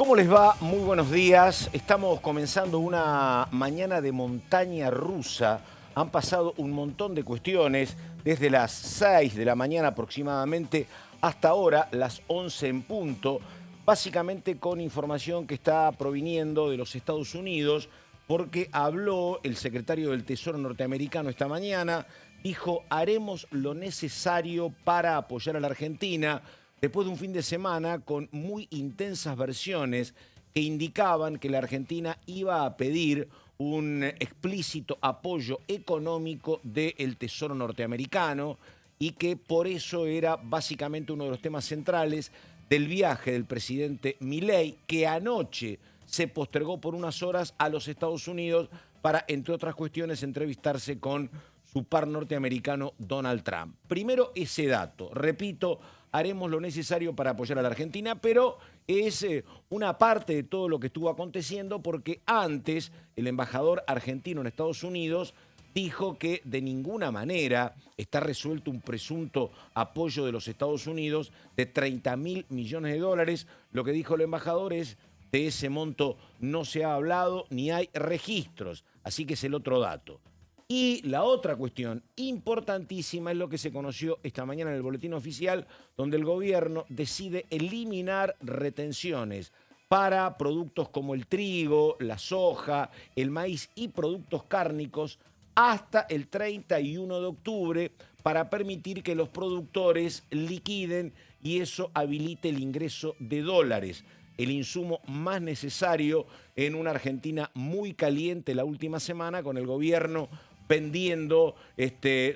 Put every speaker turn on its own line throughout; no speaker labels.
¿Cómo les va? Muy buenos días. Estamos comenzando una mañana de montaña rusa. Han pasado un montón de cuestiones desde las 6 de la mañana aproximadamente hasta ahora, las 11 en punto, básicamente con información que está proviniendo de los Estados Unidos, porque habló el secretario del Tesoro norteamericano esta mañana, dijo: haremos lo necesario para apoyar a la Argentina, después de un fin de semana con muy intensas versiones que indicaban que la Argentina iba a pedir un explícito apoyo económico del Tesoro norteamericano y que por eso era básicamente uno de los temas centrales del viaje del presidente Milei, que anoche se postergó por unas horas a los Estados Unidos para, entre otras cuestiones, entrevistarse con su par norteamericano Donald Trump. Primero ese dato, repito, haremos lo necesario para apoyar a la Argentina, pero es una parte de todo lo que estuvo aconteciendo, porque antes el embajador argentino en Estados Unidos dijo que de ninguna manera está resuelto un presunto apoyo de los Estados Unidos de 30.000 millones de dólares. Lo que dijo el embajador es: de ese monto no se ha hablado ni hay registros. Así que es el otro dato. Y la otra cuestión importantísima es lo que se conoció esta mañana en el boletín oficial, donde el gobierno decide eliminar retenciones para productos como el trigo, la soja, el maíz y productos cárnicos hasta el 31 de octubre para permitir que los productores liquiden y eso habilite el ingreso de dólares, el insumo más necesario en una Argentina muy caliente la última semana, con el gobierno vendiendo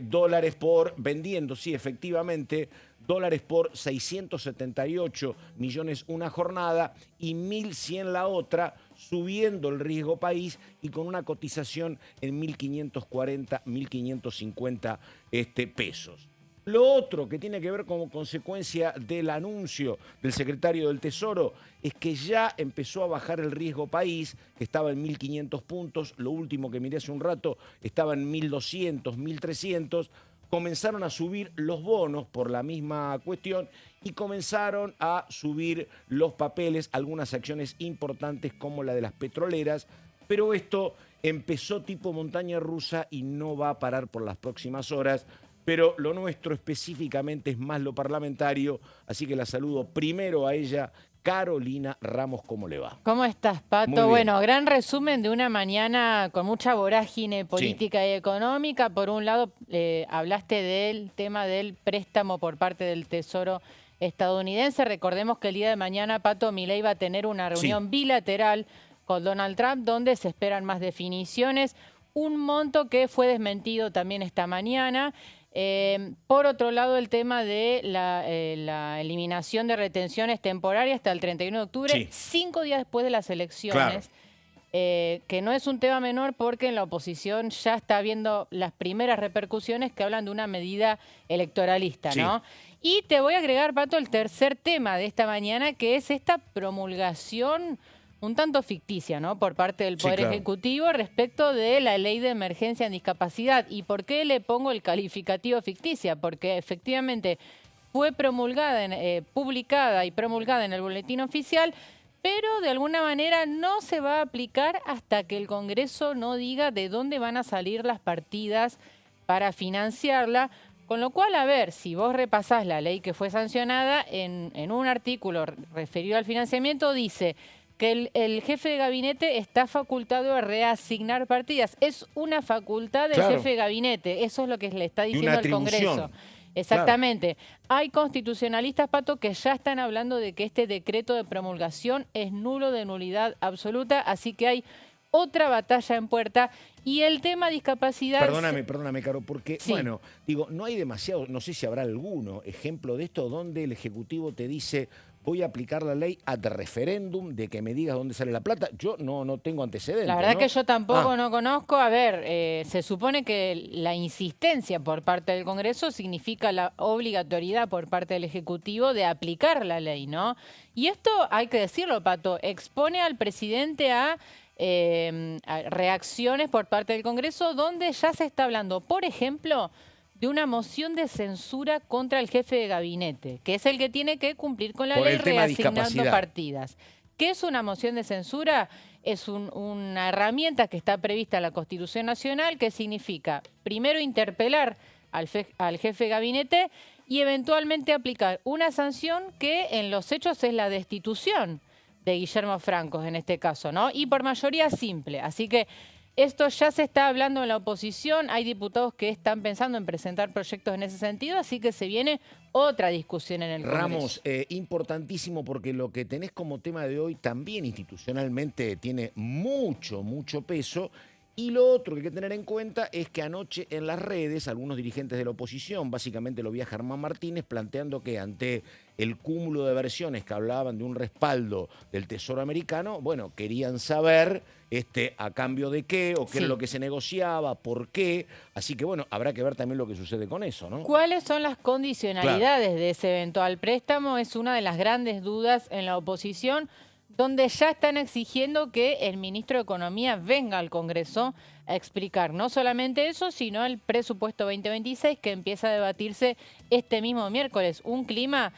dólares por 678 millones una jornada y 1.100 la otra, subiendo el riesgo país y con una cotización en 1.540, 1.550 pesos. Lo otro que tiene que ver como consecuencia del anuncio del secretario del Tesoro es que ya empezó a bajar el riesgo país, que estaba en 1.500 puntos, lo último que miré hace un rato estaba en 1.200, 1.300, comenzaron a subir los bonos por la misma cuestión y comenzaron a subir los papeles, algunas acciones importantes como la de las petroleras, pero esto empezó tipo montaña rusa y no va a parar por las próximas horas. Pero lo nuestro específicamente es más lo parlamentario, así que la saludo primero a ella. Carolina Ramos, ¿cómo le va?
¿Cómo estás, Pato? Bueno, gran resumen de una mañana con mucha vorágine política y económica. Por un lado, hablaste del tema del préstamo por parte del Tesoro estadounidense. Recordemos que el día de mañana, Pato, Milei va a tener una reunión bilateral con Donald Trump, donde se esperan más definiciones. Un monto que fue desmentido también esta mañana. Por otro lado, el tema de la eliminación de retenciones temporarias hasta el 31 de octubre, 5 días después de las elecciones, que no es un tema menor porque en la oposición ya está viendo las primeras repercusiones que hablan de una medida electoralista, ¿no? Y te voy a agregar, Pato, el tercer tema de esta mañana, que es esta promulgación un tanto ficticia, ¿no?, por parte del Poder Ejecutivo respecto de la Ley de Emergencia en Discapacidad. ¿Y por qué le pongo el calificativo ficticia? Porque efectivamente fue promulgada, publicada y promulgada en el Boletín Oficial, pero de alguna manera no se va a aplicar hasta que el Congreso no diga de dónde van a salir las partidas para financiarla. Con lo cual, a ver, si vos repasás la ley que fue sancionada, en un artículo referido al financiamiento dice que el jefe de gabinete está facultado a reasignar partidas. Es una facultad del jefe de gabinete. Eso es lo que le está diciendo el Congreso. Exactamente. Hay constitucionalistas, Pato, que ya están hablando de que este decreto de promulgación es nulo, de nulidad absoluta. Así que hay otra batalla en puerta. Y el tema discapacidad...
Perdóname, Caro, porque, bueno, digo, no hay demasiado, no sé si habrá alguno ejemplo de esto donde el Ejecutivo te dice: voy a aplicar la ley ad referéndum, de que me digas dónde sale la plata. Yo no tengo antecedentes.
La verdad que yo tampoco no conozco. A ver, se supone que la insistencia por parte del Congreso significa la obligatoriedad por parte del Ejecutivo de aplicar la ley, ¿no? Y esto, hay que decirlo, Pato, expone al presidente a reacciones por parte del Congreso, donde ya se está hablando, por ejemplo, de una moción de censura contra el jefe de gabinete, que es el que tiene que cumplir con la ley reasignando partidas. ¿Qué es una moción de censura? Es una herramienta que está prevista en la Constitución Nacional que significa, primero, interpelar al jefe de gabinete y eventualmente aplicar una sanción que en los hechos es la destitución de Guillermo Francos en este caso, ¿no? Y por mayoría simple. Así que esto ya se está hablando en la oposición, hay diputados que están pensando en presentar proyectos en ese sentido, así que se viene otra discusión en el Congreso.
Ramos, importantísimo porque lo que tenés como tema de hoy también institucionalmente tiene mucho peso. Y lo otro que hay que tener en cuenta es que anoche en las redes algunos dirigentes de la oposición, básicamente lo vi a Germán Martínez, planteando que ante el cúmulo de versiones que hablaban de un respaldo del Tesoro americano, bueno, querían saber a cambio de qué o qué era lo que se negociaba, por qué. Así que bueno, habrá que ver también lo que sucede con eso, ¿no?
¿Cuáles son las condicionalidades de ese eventual préstamo? Es una de las grandes dudas en la oposición, donde ya están exigiendo que el ministro de Economía venga al Congreso a explicar no solamente eso, sino el presupuesto 2026 que empieza a debatirse este mismo miércoles. Un clima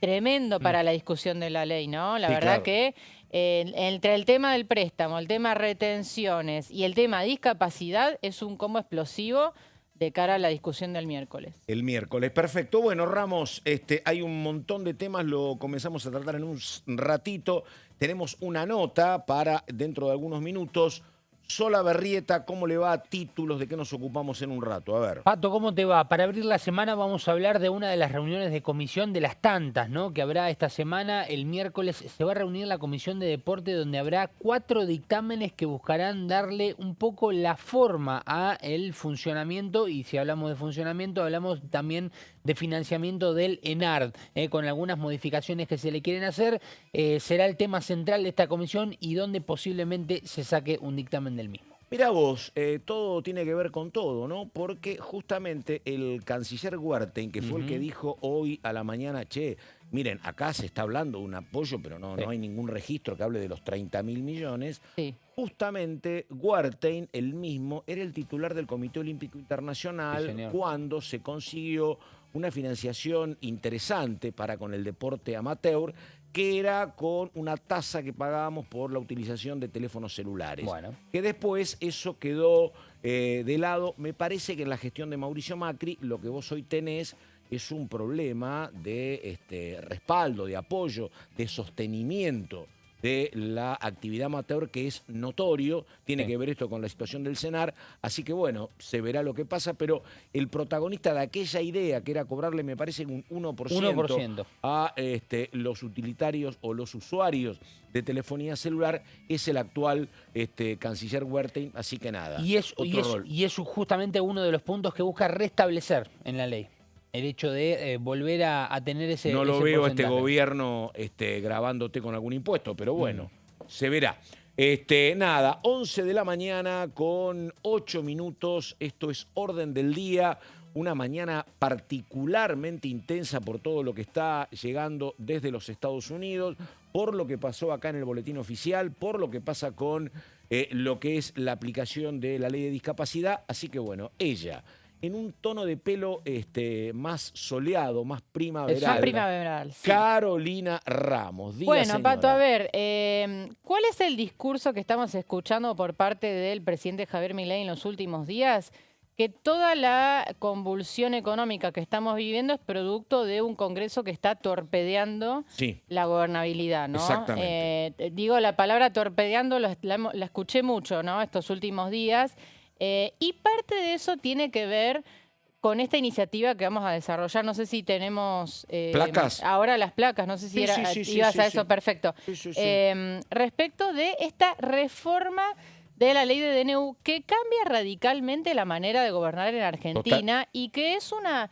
tremendo para la discusión de la ley, ¿no? La verdad que entre el tema del préstamo, el tema retenciones y el tema discapacidad es un combo explosivo de cara a la discusión del miércoles.
El miércoles, perfecto. Bueno, Ramos, hay un montón de temas, lo comenzamos a tratar en un ratito. Tenemos una nota para dentro de algunos minutos. Sola Berrieta, ¿cómo le va a títulos? ¿De qué nos ocupamos en un rato? A ver.
Pato, ¿cómo te va? Para abrir la semana vamos a hablar de una de las reuniones de comisión de las tantas, ¿no? Que habrá esta semana. El miércoles se va a reunir la Comisión de Deporte, donde habrá 4 dictámenes que buscarán darle un poco la forma a el funcionamiento. Y si hablamos de funcionamiento, hablamos también de financiamiento del ENARD, con algunas modificaciones que se le quieren hacer. Será el tema central de esta comisión y donde posiblemente se saque un dictamen del mismo.
Mirá vos, todo tiene que ver con todo, ¿no? Porque justamente el canciller Wertheim, que fue el que dijo hoy a la mañana, che, miren, acá se está hablando de un apoyo, pero no hay ningún registro que hable de los 30.000 millones.
Sí.
Justamente Wertheim, el mismo, era el titular del Comité Olímpico Internacional cuando se consiguió una financiación interesante para con el deporte amateur, que era con una tasa que pagábamos por la utilización de teléfonos celulares. Bueno. Que después eso quedó de lado. Me parece que en la gestión de Mauricio Macri lo que vos hoy tenés es un problema de respaldo, de apoyo, de sostenimiento de la actividad amateur, que es notorio. Tiene que ver esto con la situación del CENAR. Así que bueno, se verá lo que pasa, pero el protagonista de aquella idea, que era cobrarle, me parece, un 1%, a los utilitarios o los usuarios de telefonía celular, es el actual canciller Wertheim. Así que nada,
y es justamente uno de los puntos que busca restablecer en la ley. El hecho de volver a tener ese
No lo
ese
veo
porcentaje.
este gobierno grabándote con algún impuesto, pero bueno, se verá. Nada, 11 de la mañana con 8 minutos. Esto es Orden del Día. Una mañana particularmente intensa por todo lo que está llegando desde los Estados Unidos, por lo que pasó acá en el boletín oficial, por lo que pasa con lo que es la aplicación de la ley de discapacidad. Así que bueno, ella, en un tono de pelo más soleado, más primaveral.
Más primaveral, sí.
Carolina Ramos. Diga,
bueno,
señora.
Pato, a ver, ¿cuál es el discurso que estamos escuchando por parte del presidente Javier Milei en los últimos días? Que toda la convulsión económica que estamos viviendo es producto de un Congreso que está torpedeando la gobernabilidad, ¿no?
Exactamente.
Digo, la palabra torpedeando la escuché mucho, ¿no? Estos últimos días. Y parte de eso tiene que ver con esta iniciativa que vamos a desarrollar. No sé si tenemos...
¿Placas?
Ahora las placas, no sé si ibas a eso, perfecto. Respecto de esta reforma de la ley de DNU que cambia radicalmente la manera de gobernar en Argentina. Y que es una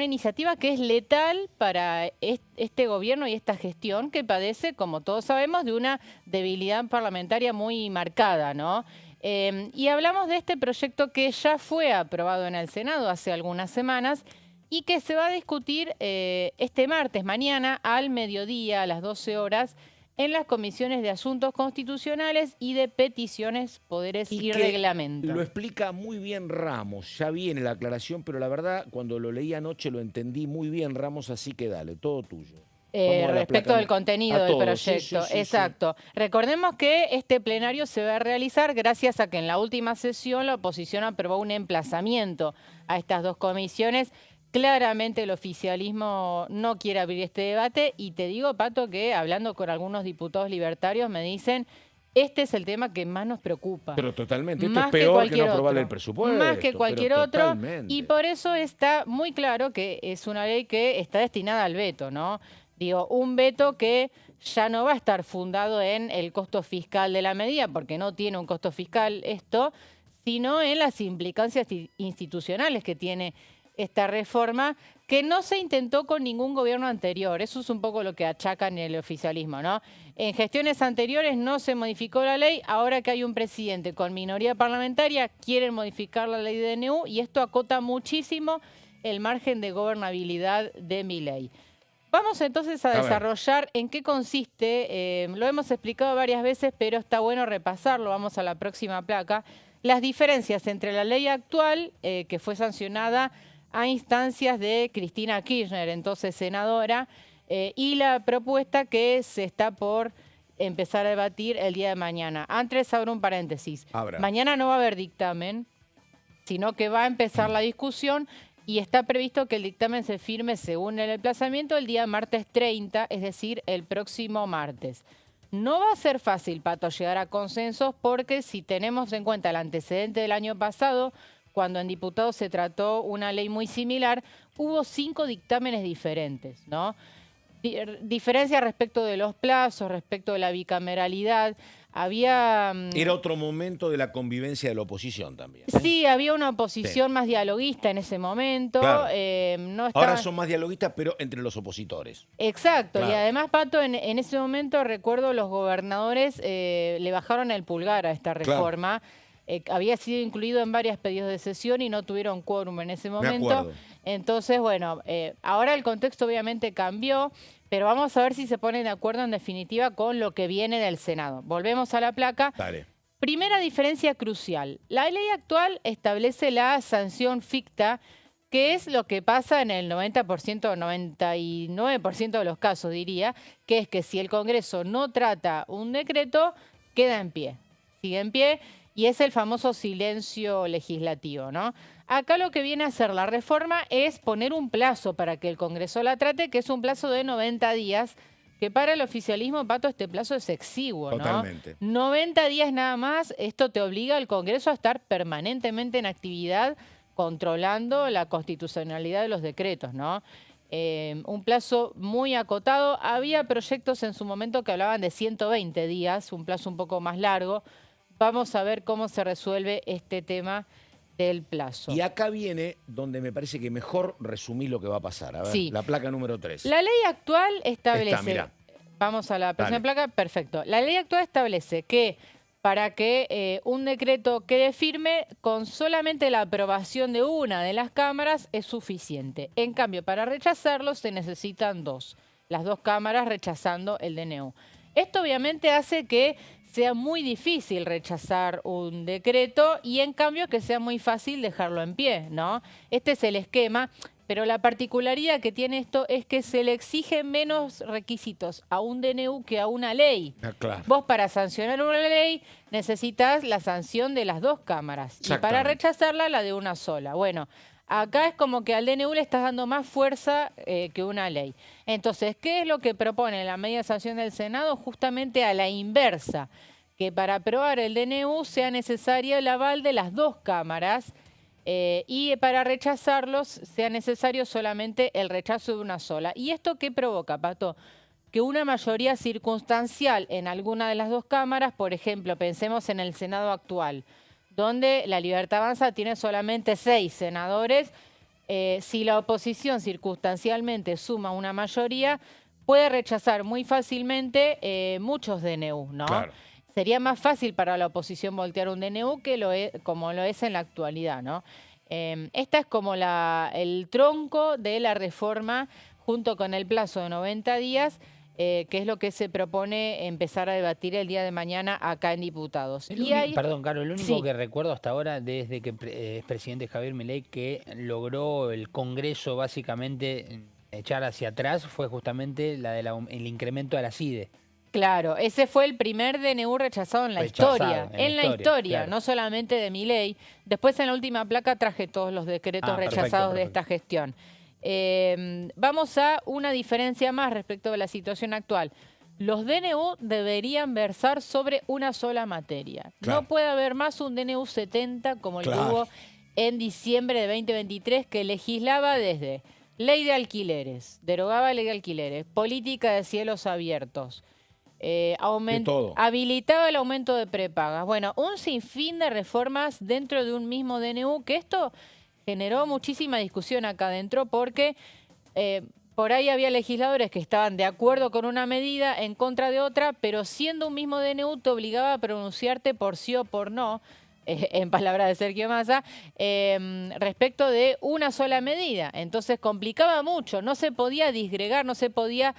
iniciativa que es letal para este gobierno y esta gestión que padece, como todos sabemos, de una debilidad parlamentaria muy marcada, ¿no? Y hablamos de este proyecto que ya fue aprobado en el Senado hace algunas semanas y que se va a discutir este martes, mañana, al mediodía, a las 12 horas, en las comisiones de Asuntos Constitucionales y de Peticiones, Poderes y Reglamento.
Lo explica muy bien Ramos. Ya viene la aclaración, pero la verdad, cuando lo leí anoche lo entendí muy bien, Ramos, así que dale, todo tuyo.
Respecto del contenido del proyecto.
Sí,
Exacto.
sí.
Recordemos que este plenario se va a realizar gracias a que en la última sesión la oposición aprobó un emplazamiento a estas dos comisiones. Claramente el oficialismo no quiere abrir este debate y te digo, Pato, que hablando con algunos diputados libertarios me dicen, este es el tema que más nos preocupa.
Pero totalmente, esto
Más
es peor que no
cualquier
aprobar
otro.
el presupuesto.
Más que cualquier
pero
otro.
totalmente.
Y por eso está muy claro que es una ley que está destinada al veto, ¿no? Digo, un veto que ya no va a estar fundado en el costo fiscal de la medida, porque no tiene un costo fiscal esto, sino en las implicancias institucionales que tiene esta reforma, que no se intentó con ningún gobierno anterior. Eso es un poco lo que achacan el oficialismo, ¿no? En gestiones anteriores no se modificó la ley, ahora que hay un presidente con minoría parlamentaria, quieren modificar la ley de DNU y esto acota muchísimo el margen de gobernabilidad de Milei. Vamos entonces a desarrollar en qué consiste, lo hemos explicado varias veces, pero está bueno repasarlo, vamos a la próxima placa, las diferencias entre la ley actual, que fue sancionada a instancias de Cristina Kirchner, entonces senadora, y la propuesta que se está por empezar a debatir el día de mañana. Antes abro un paréntesis. Mañana no va a haber dictamen, sino que va a empezar la discusión y está previsto que el dictamen se firme según el emplazamiento el día martes 30, es decir, el próximo martes. No va a ser fácil, Pato, llegar a consensos porque si tenemos en cuenta el antecedente del año pasado, cuando en diputados se trató una ley muy similar, hubo 5 dictámenes diferentes, ¿no? Diferencias respecto de los plazos, respecto de la bicameralidad. Había...
Era otro momento de la convivencia de la oposición también.
Sí, había una oposición más dialoguista en ese momento.
Claro.
No estaba...
Ahora son más dialoguistas, pero entre los opositores.
Exacto,
Claro.
y además, Pato, en ese momento recuerdo los gobernadores le bajaron el pulgar a esta reforma. Claro. Había sido incluido en varios pedidos de sesión y no tuvieron quórum en ese momento. Entonces, bueno, ahora el contexto obviamente cambió, pero vamos a ver si se ponen de acuerdo en definitiva con lo que viene del Senado. Volvemos a la placa.
Dale.
Primera diferencia crucial. La ley actual establece la sanción ficta, que es lo que pasa en el 90% o 99% de los casos, diría, que es que si el Congreso no trata un decreto, queda en pie. Sigue en pie. Y es el famoso silencio legislativo, ¿no? Acá lo que viene a hacer la reforma es poner un plazo para que el Congreso la trate, que es un plazo de 90 días, que para el oficialismo, Pato, este plazo es exiguo, ¿no?
Totalmente.
90 días nada más, esto te obliga al Congreso a estar permanentemente en actividad, controlando la constitucionalidad de los decretos, ¿no? Un plazo muy acotado. Había proyectos en su momento que hablaban de 120 días, un plazo un poco más largo. Vamos a ver cómo se resuelve este tema del plazo.
Y acá viene donde me parece que mejor resumí lo que va a pasar. A ver,
sí.
La placa número 3.
La ley actual establece...
Mirá.
Vamos a la próxima placa. Perfecto. La ley actual establece que para que un decreto quede firme, con solamente la aprobación de una de las cámaras es suficiente. En cambio, para rechazarlo se necesitan 2. Las 2 cámaras rechazando el DNU. Esto obviamente hace que sea muy difícil rechazar un decreto y en cambio que sea muy fácil dejarlo en pie, ¿no? Este es el esquema, pero la particularidad que tiene esto es que se le exigen menos requisitos a un DNU que a una ley.
Claro.
Vos para sancionar una ley necesitas la sanción de las 2 cámaras y para rechazarla la de una sola. Bueno, acá es como que al DNU le estás dando más fuerza que una ley. Entonces, ¿qué es lo que propone la medida de sanción del Senado? Justamente a la inversa, que para aprobar el DNU sea necesario el aval de las 2 cámaras y para rechazarlos sea necesario solamente el rechazo de una sola. ¿Y esto qué provoca, Pato? Que una mayoría circunstancial en alguna de las 2 cámaras, por ejemplo, pensemos en el Senado actual, donde la Libertad Avanza tiene solamente 6 senadores, si la oposición circunstancialmente suma una mayoría, puede rechazar muy fácilmente muchos DNU, ¿no?
Claro.
Sería más fácil para la oposición voltear un DNU que como lo es en la actualidad, ¿no? Esta es como el tronco de la reforma junto con el plazo de 90 días, que es lo que se propone empezar a debatir el día de mañana acá en Diputados.
Perdón, Caro, el único que recuerdo hasta ahora, desde que es presidente Javier Milei, que logró el Congreso básicamente echar hacia atrás fue justamente el incremento de la CIDE.
Claro, ese fue el primer DNU rechazado en la historia. En la historia,
claro.
no solamente de Milei. Después en la última placa traje todos los decretos rechazados de esta gestión. Vamos a una diferencia más respecto de la situación actual. Los DNU deberían versar sobre una sola materia.
Claro.
No puede haber más un DNU 70 como el que hubo en diciembre de 2023 que legislaba desde ley de alquileres, derogaba ley de alquileres, política de cielos abiertos, habilitaba el aumento de prepagas. Bueno, un sinfín de reformas dentro de un mismo DNU, que esto generó muchísima discusión acá adentro porque por ahí había legisladores que estaban de acuerdo con una medida, en contra de otra, pero siendo un mismo DNU te obligaba a pronunciarte por sí o por no, en palabras de Sergio Massa, respecto de una sola medida. Entonces complicaba mucho, no se podía disgregar, no se podía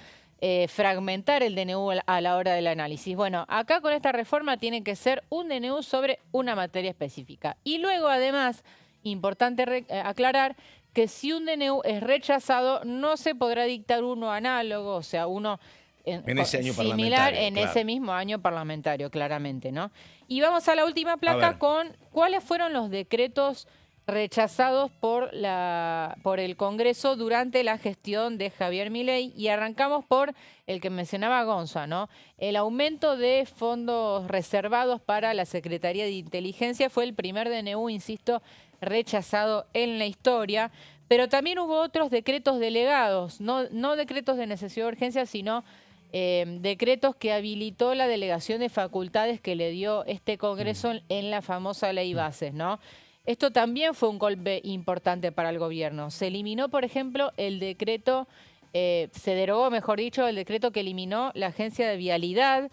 fragmentar el DNU a la hora del análisis. Bueno, acá con esta reforma tiene que ser un DNU sobre una materia específica. Y luego, además, importante aclarar que si un DNU es rechazado, no se podrá dictar uno análogo, o sea, uno
en ese año
similar en ese mismo año parlamentario, claramente, ¿no? Y vamos a la última placa con cuáles fueron los decretos rechazados por el Congreso durante la gestión de Javier Milei, y arrancamos por el que mencionaba Gonza, ¿no? El aumento de fondos reservados para la Secretaría de Inteligencia fue el primer DNU, insisto, rechazado en la historia, pero también hubo otros decretos delegados, no decretos de necesidad de urgencia, sino decretos que habilitó la delegación de facultades que le dio este Congreso en la famosa ley bases, ¿no? Esto también fue un golpe importante para el gobierno. Se eliminó, por ejemplo, el decreto, se derogó, mejor dicho, el decreto que eliminó la Agencia de Vialidad,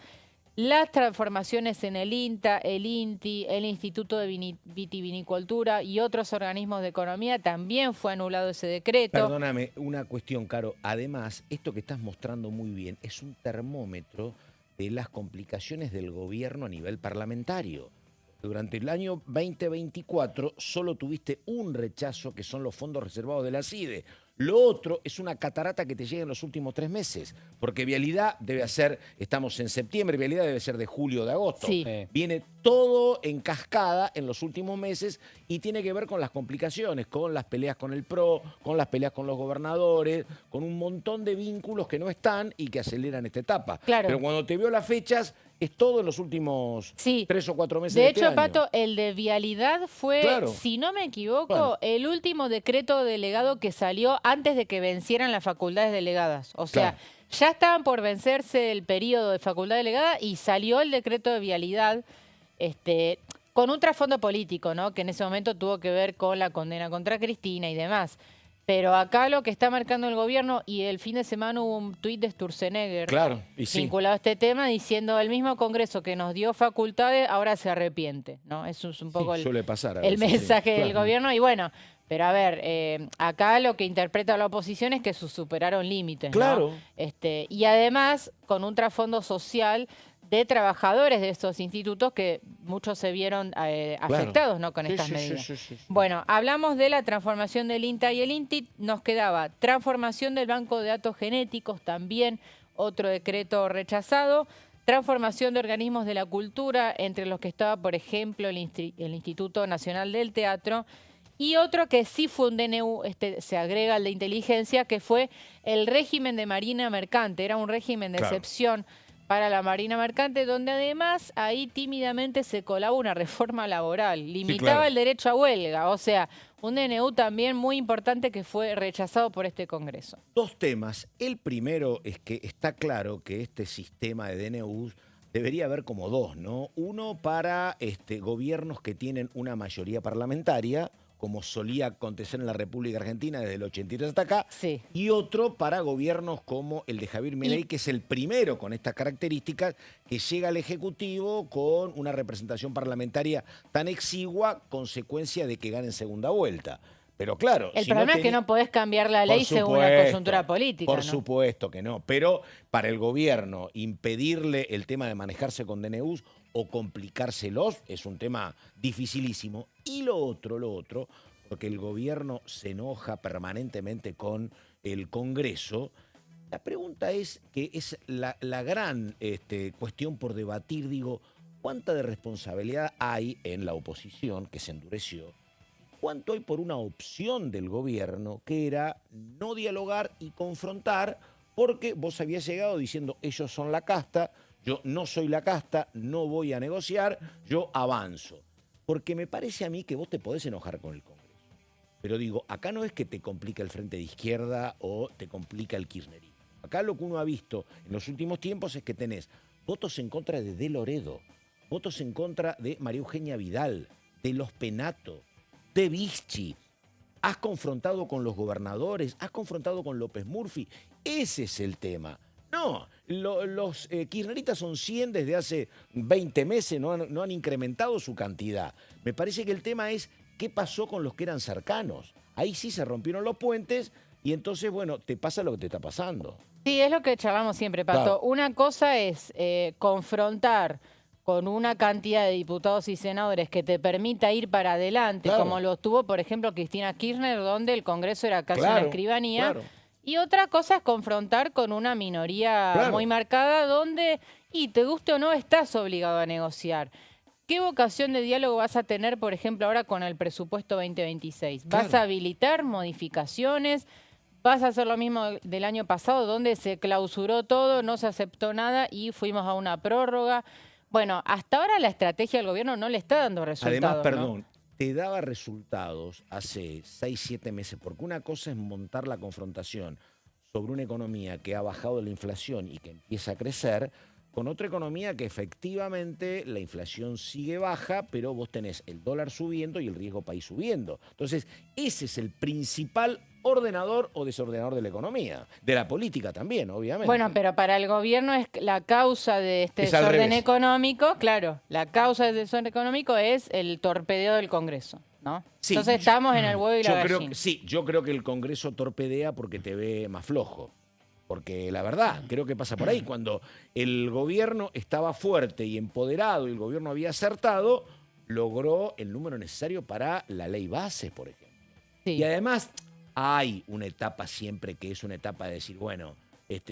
las transformaciones en el INTA, el INTI, el Instituto de Vitivinicultura y otros organismos de economía, también fue anulado ese decreto.
Perdóname, una cuestión, Caro. Además, esto que estás mostrando muy bien es un termómetro de las complicaciones del gobierno a nivel parlamentario. Durante el año 2024 solo tuviste un rechazo, que son los fondos reservados de la CIDE. Lo otro es una catarata que te llega en los últimos 3 meses, porque vialidad debe ser, estamos en septiembre, vialidad debe ser de julio o de agosto.
Sí.
Viene todo en cascada en los últimos meses y tiene que ver con las complicaciones, con las peleas con el PRO, con las peleas con los gobernadores, con un montón de vínculos que no están y que aceleran esta etapa.
Claro.
Pero cuando te veo las fechas, es todo en los últimos 3 o 4 meses
de
este
hecho,
año.
Pato, el de vialidad fue, si no me equivoco, el último decreto delegado que salió antes de que vencieran las facultades delegadas. O sea, ya estaban por vencerse el periodo de facultad delegada y salió el decreto de vialidad, con un trasfondo político, ¿no? Que en ese momento tuvo que ver con la condena contra Cristina y demás. Pero acá lo que está marcando el gobierno, y el fin de semana hubo un tuit de Sturzenegger vinculado a este tema, diciendo el mismo Congreso que nos dio facultades ahora se arrepiente, ¿no? Eso es un poco el mensaje del gobierno. Y bueno, pero a ver, acá lo que interpreta la oposición es que superaron límites, ¿no? Y además con un trasfondo social de trabajadores de estos institutos que muchos se vieron afectados, ¿no? Con estas medidas. Bueno, hablamos de la transformación del INTA y el INTI. Nos quedaba transformación del Banco de Datos Genéticos, también otro decreto rechazado. Transformación de organismos de la cultura, entre los que estaba, por ejemplo, el Instituto Nacional del Teatro. Y otro que sí fue un DNU, se agrega al de inteligencia, que fue el régimen de Marina Mercante. Era un régimen de excepción para la Marina Mercante, donde además ahí tímidamente se colaba una reforma laboral, limitaba el derecho a huelga, o sea, un DNU también muy importante que fue rechazado por este Congreso.
2 temas. El primero es que está claro que este sistema de DNUs debería haber como 2, ¿no? Uno para gobiernos que tienen una mayoría parlamentaria, como solía acontecer en la República Argentina desde el 83 hasta acá, y otro para gobiernos como el de Javier Milei, que es el primero con estas características, que llega al Ejecutivo con una representación parlamentaria tan exigua, consecuencia de que gane en segunda vuelta. Pero claro...
El problema es que no podés cambiar la ley según la coyuntura política,
Por supuesto que no, pero para el gobierno impedirle el tema de manejarse con DNUs o complicárselos es un tema dificilísimo. Y lo otro, porque el gobierno se enoja permanentemente con el Congreso, la pregunta es, que es la gran cuestión por debatir, digo, ¿cuánta de responsabilidad hay en la oposición, que se endureció? ¿Cuánto hay por una opción del gobierno, que era no dialogar y confrontar, porque vos habías llegado diciendo, ellos son la casta, yo no soy la casta, no voy a negociar, yo avanzo? Porque me parece a mí que vos te podés enojar con el Congreso. Pero digo, acá no es que te complica el Frente de Izquierda o te complica el kirchnerismo. Acá lo que uno ha visto en los últimos tiempos es que tenés votos en contra de Loredo, votos en contra de María Eugenia Vidal, de los Penato, de Vichy. Has confrontado con los gobernadores, has confrontado con López Murphy. Ese es el tema. No, los kirchneristas son 100 desde hace 20 meses, no han incrementado su cantidad. Me parece que el tema es qué pasó con los que eran cercanos. Ahí sí se rompieron los puentes y entonces, bueno, te pasa lo que te está pasando.
Sí, es lo que charlamos siempre, Pato.
Claro.
Una cosa es confrontar con una cantidad de diputados y senadores que te permita ir para adelante,
Claro.
como lo tuvo, por ejemplo, Cristina Kirchner, donde el Congreso era casi
Claro,
una escribanía.
claro.
Y otra cosa es confrontar con una minoría
Claro.
muy marcada, donde, y te guste o no, estás obligado a negociar. ¿Qué vocación de diálogo vas a tener, por ejemplo, ahora con el presupuesto 2026? ¿Vas
Claro.
a habilitar modificaciones? ¿Vas a hacer lo mismo del año pasado, donde se clausuró todo, no se aceptó nada y fuimos a una prórroga? Bueno, hasta ahora la estrategia del gobierno no le está dando resultados.
Además,
¿no?
perdón, te daba resultados hace 6, 7 meses, porque una cosa es montar la confrontación sobre una economía que ha bajado la inflación y que empieza a crecer, con otra economía que efectivamente la inflación sigue baja, pero vos tenés el dólar subiendo y el riesgo país subiendo. Entonces, ese es el principal ordenador o desordenador de la economía, de la política también, obviamente.
Bueno, pero para el gobierno es la causa de este
Es al
desorden
revés.
económico, claro, la causa del desorden económico es el torpedeo del Congreso, ¿no?
Sí,
Entonces estamos en el huevo y la
creo,
gallina.
sí, yo creo que el Congreso torpedea porque te ve más flojo. Porque la verdad, creo que pasa por ahí. Cuando el gobierno estaba fuerte y empoderado y el gobierno había acertado, logró el número necesario para la ley base, por ejemplo.
Sí.
Y además hay una etapa siempre que es una etapa de decir, bueno,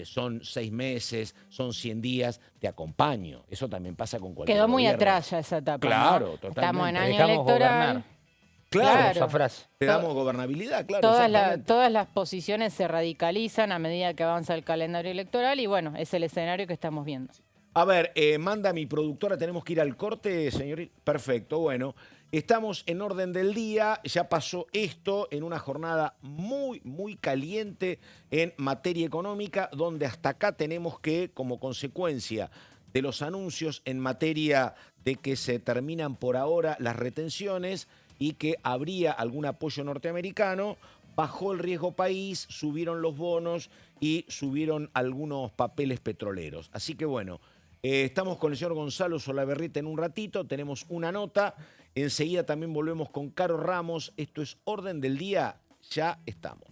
son 6 meses, son 100 días, te acompaño. Eso también pasa con cualquier
Quedó muy
gobierno.
atrás ya esa etapa.
Claro,
¿no?
totalmente.
Estamos en año
Dejamos
electoral.
gobernar.
Claro,
Esa frase.
te damos gobernabilidad, claro.
Todas
exactamente.
las posiciones se radicalizan a medida que avanza el calendario electoral y bueno, es el escenario que estamos viendo.
A ver, manda mi productora, tenemos que ir al corte, señorita. Perfecto, bueno. Estamos en orden del día, ya pasó esto en una jornada muy, muy caliente en materia económica, donde hasta acá tenemos que, como consecuencia de los anuncios en materia de que se terminan por ahora las retenciones y que habría algún apoyo norteamericano, bajó el riesgo país, subieron los bonos y subieron algunos papeles petroleros. Así que bueno, estamos con el señor Gonzalo Solaberrieta en un ratito, tenemos una nota, enseguida también volvemos con Caro Ramos, esto es Orden del Día, ya estamos.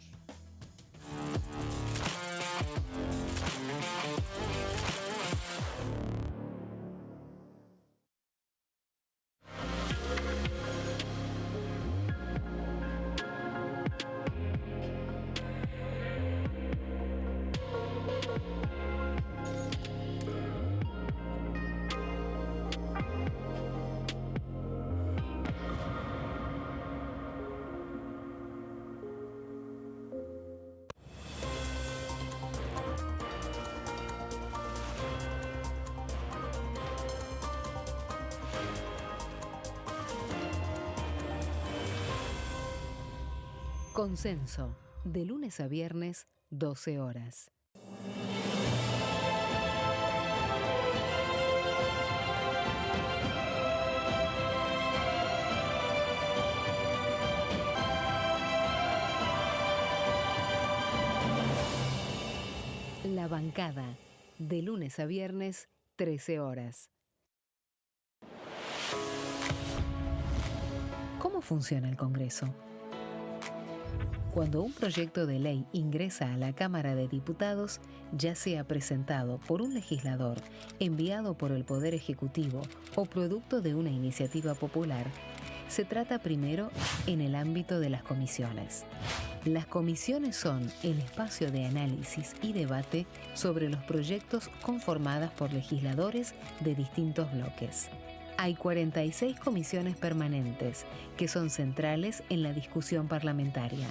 Consenso, de lunes a viernes, 12 horas. La bancada, de lunes a viernes, 13 horas. ¿Cómo funciona el Congreso? Cuando un proyecto de ley ingresa a la Cámara de Diputados, ya sea presentado por un legislador, enviado por el Poder Ejecutivo o producto de una iniciativa popular, se trata primero en el ámbito de las comisiones. Las comisiones son el espacio de análisis y debate sobre los proyectos conformadas por legisladores de distintos bloques. Hay 46 comisiones permanentes que son centrales en la discusión parlamentaria,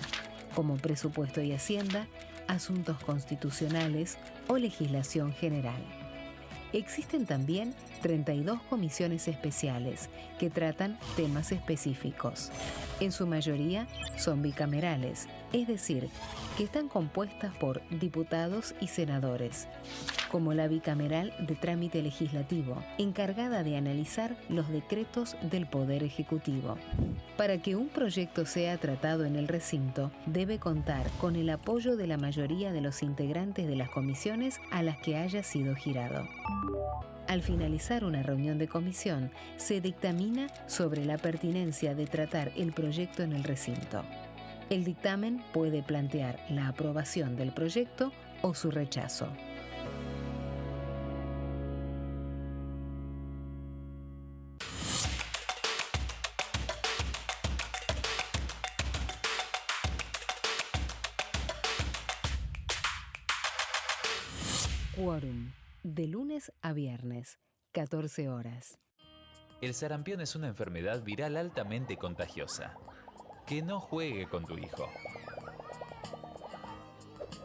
como Presupuesto y Hacienda, Asuntos Constitucionales o Legislación General. Existen también 32 comisiones especiales que tratan temas específicos. En su mayoría son bicamerales, es decir, que están compuestas por diputados y senadores, como la bicameral de trámite legislativo, encargada de analizar los decretos del Poder Ejecutivo. Para que un proyecto sea tratado en el recinto, debe contar con el apoyo de la mayoría de los integrantes de las comisiones a las que haya sido girado. Al finalizar una reunión de comisión, se dictamina sobre la pertinencia de tratar el proyecto en el recinto. El dictamen puede plantear la aprobación del proyecto o su rechazo. Quórum. De lunes a viernes, 14 horas.
El sarampión es una enfermedad viral altamente contagiosa. Que no juegue con tu hijo.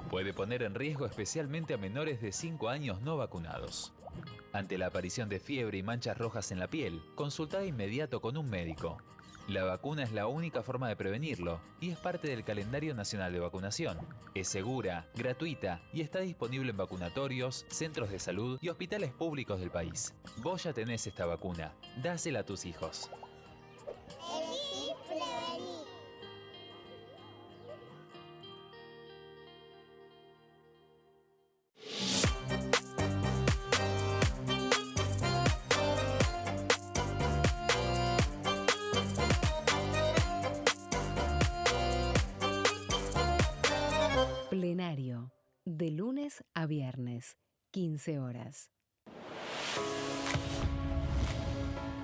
Puede poner en riesgo especialmente a menores de 5 años no vacunados. Ante la aparición de fiebre y manchas rojas en la piel, consulta de inmediato con un médico. La vacuna es la única forma de prevenirlo y es parte del calendario nacional de vacunación. Es segura, gratuita y está disponible en vacunatorios, centros de salud y hospitales públicos del país. Vos ya tenés esta vacuna, dásela a tus hijos.
Elegí prevenir.
Plenario. De lunes a viernes, 15 horas.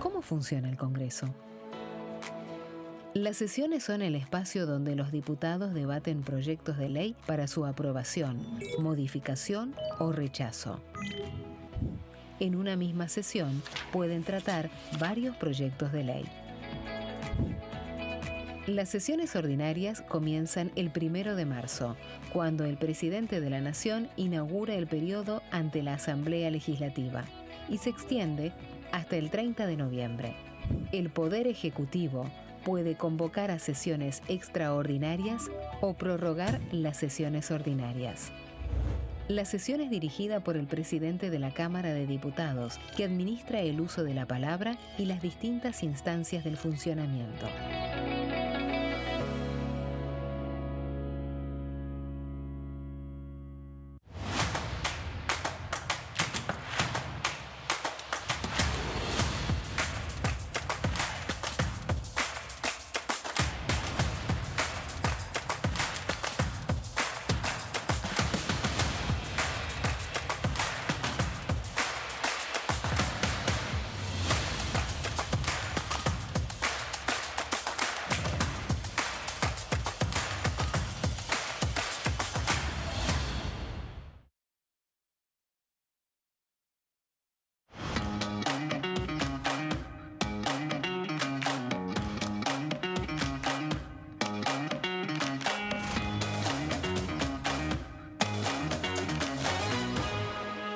¿Cómo funciona el Congreso? Las sesiones son el espacio donde los diputados debaten proyectos de ley para su aprobación, modificación o rechazo. En una misma sesión pueden tratar varios proyectos de ley. Las sesiones ordinarias comienzan el 1 de marzo, cuando el presidente de la Nación inaugura el periodo ante la Asamblea Legislativa y se extiende hasta el 30 de noviembre. El Poder Ejecutivo puede convocar a sesiones extraordinarias o prorrogar las sesiones ordinarias. La sesión es dirigida por el presidente de la Cámara de Diputados, que administra el uso de la palabra y las distintas instancias del funcionamiento.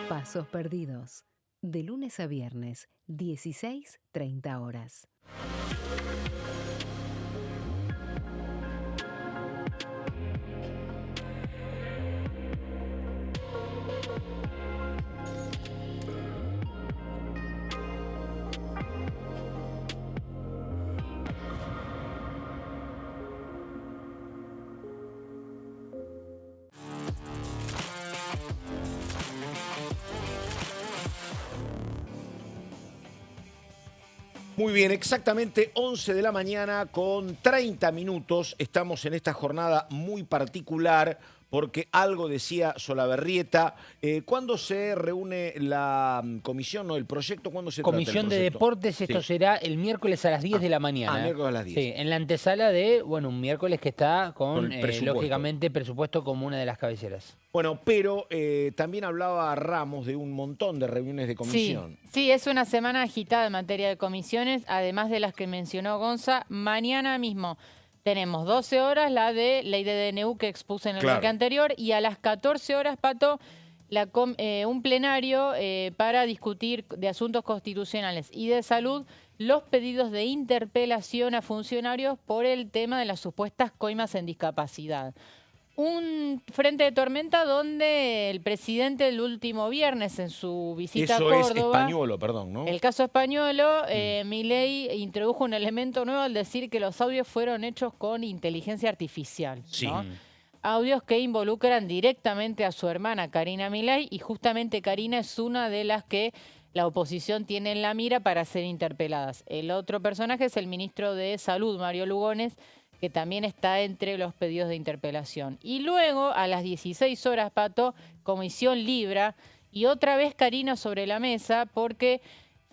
Pasos perdidos. De lunes a viernes, 16:30 horas.
Muy bien, exactamente 11 de la mañana con 30 minutos. Estamos en esta jornada muy particular porque algo decía Solabarrieta. ¿Cuándo se reúne la comisión o el proyecto? ¿Cuándo se trata el
Comisión de
proyecto?
Deportes, esto
Sí.
será el miércoles a las 10 de la mañana.
miércoles a las 10.
Sí, en la antesala de, bueno, un miércoles que está con
el presupuesto.
lógicamente, presupuesto como una de las cabeceras.
Bueno, pero también hablaba Ramos de un montón de reuniones de comisión.
Sí, es una semana agitada en materia de comisiones, además de las que mencionó Gonza. Mañana mismo tenemos 12 horas la de ley de DNU que expuse en el bloque anterior, y a las 14 horas, Pato, un plenario para discutir de asuntos constitucionales y de salud los pedidos de interpelación a funcionarios por el tema de las supuestas coimas en discapacidad. Un frente de tormenta donde el presidente el último viernes en su visita a Córdoba...
Eso es Españolo, perdón, ¿no?
El caso Españolo, Milei introdujo un elemento nuevo al decir que los audios fueron hechos con inteligencia artificial,
Sí.
¿no? Audios que involucran directamente a su hermana Karina Milei, y justamente Karina es una de las que la oposición tiene en la mira para ser interpeladas. El otro personaje es el ministro de Salud, Mario Lugones, que también está entre los pedidos de interpelación. Y luego, a las 16 horas, Pato, Comisión Libra, y otra vez Karina sobre la mesa, porque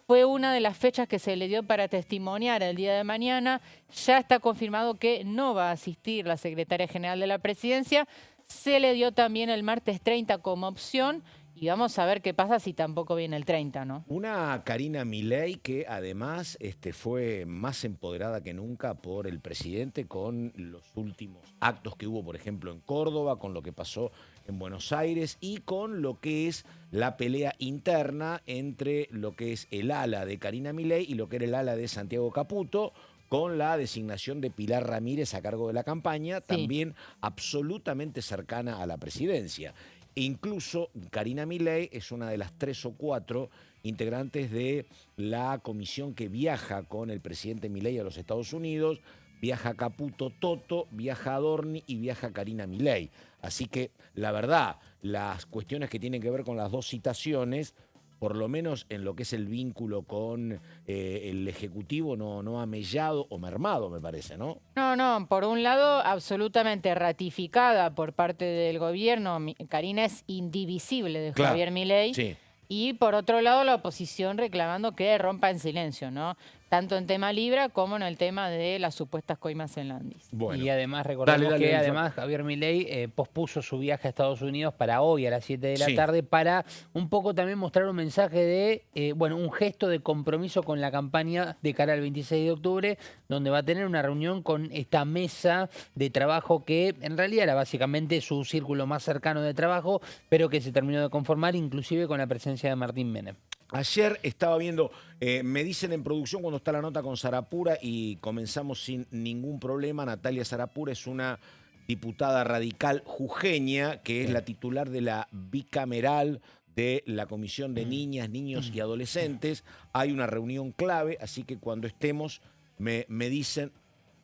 fue una de las fechas que se le dio para testimoniar el día de mañana. Ya está confirmado que no va a asistir la secretaria general de la Presidencia. Se le dio también el martes 30 como opción, y vamos a ver qué pasa si tampoco viene el 30, ¿no?
Una Karina Milei que además fue más empoderada que nunca por el presidente con los últimos actos que hubo, por ejemplo, en Córdoba, con lo que pasó en Buenos Aires y con lo que es la pelea interna entre lo que es el ala de Karina Milei y lo que era el ala de Santiago Caputo, con la designación de Pilar Ramírez a cargo de la campaña, también absolutamente cercana a la presidencia. Incluso Karina Milei es una de las 3 o 4 integrantes de la comisión que viaja con el presidente Milei a los Estados Unidos. Viaja Caputo Toto, viaja Adorni y viaja Karina Milei. Así que, la verdad, las cuestiones que tienen que ver con las dos citaciones, por lo menos en lo que es el vínculo con el Ejecutivo, no ha mellado o mermado, me parece, ¿no?
No, por un lado, absolutamente ratificada por parte del gobierno. Karina es indivisible de Javier Milei.
Sí.
Y por otro lado, la oposición reclamando que rompa en silencio, ¿no? Tanto en tema Libra como en el tema de las supuestas coimas en Landis.
Bueno.
Y además recordemos
Dale,
que
Elsa.
además Javier Milei pospuso su viaje a Estados Unidos para hoy a las 7 de la
Sí.
tarde para un poco también mostrar un mensaje de, un gesto de compromiso con la campaña de cara al 26 de octubre, donde va a tener una reunión con esta mesa de trabajo que en realidad era básicamente su círculo más cercano de trabajo, pero que se terminó de conformar inclusive con la presencia de Martín Menem.
Ayer estaba viendo, me dicen en producción cuando está la nota con Sarapura y comenzamos sin ningún problema. Natalia Sarapura es una diputada radical jujeña que es la titular de la bicameral de la Comisión de Niñas, Niños y Adolescentes. Hay una reunión clave, así que cuando estemos me dicen